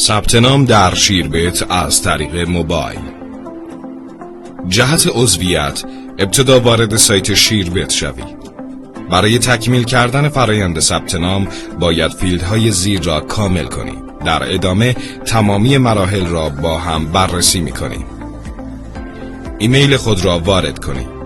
ثبت نام در شیربت از طریق موبایل. جهت عضویت ابتدا وارد سایت شیربت شوید. برای تکمیل کردن فرایند ثبت نام باید فیلدهای زیر را کامل کنید. در ادامه تمامی مراحل را با هم بررسی می‌کنیم. ایمیل خود را وارد کنید.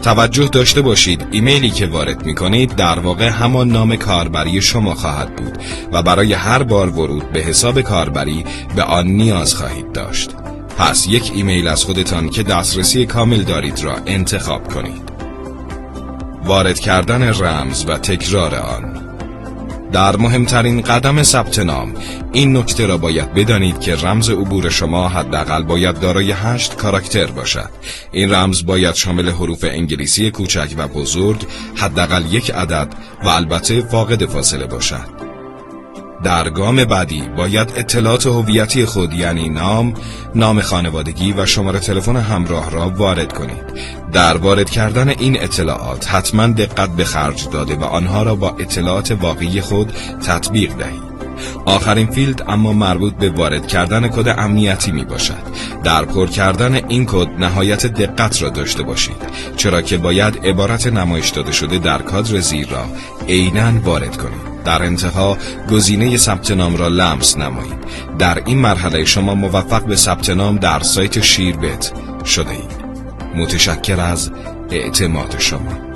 توجه داشته باشید ایمیلی که وارد می‌کنید در واقع همان نام کاربری شما خواهد بود و برای هر بار ورود به حساب کاربری به آن نیاز خواهید داشت. پس یک ایمیل از خودتان که دسترسی کامل دارید را انتخاب کنید. وارد کردن رمز و تکرار آن. در مهمترین قدم ثبت نام این نکته را باید بدانید که رمز عبور شما حداقل باید دارای 8 کاراکتر باشد. این رمز باید شامل حروف انگلیسی کوچک و بزرگ، حداقل 1 عدد و البته فاقد فاصله باشد. در گام بعدی باید اطلاعات هویتی خود یعنی نام خانوادگی و شماره تلفن همراه را وارد کنید. در وارد کردن این اطلاعات حتما دقت به خرج داده و آنها را با اطلاعات واقعی خود تطبیق دهید. آخرین فیلد اما مربوط به وارد کردن کد امنیتی می باشد. در پر کردن این کد نهایت دقت را داشته باشید، چرا که باید عبارت نمایش داده شده در کادر زیر را عیناً وارد کنید. در انتها گزینه ثبت نام را لمس نمایید. در این مرحله شما موفق به ثبت نام در سایت شیربت شده اید. متشکر از اعتماد شما.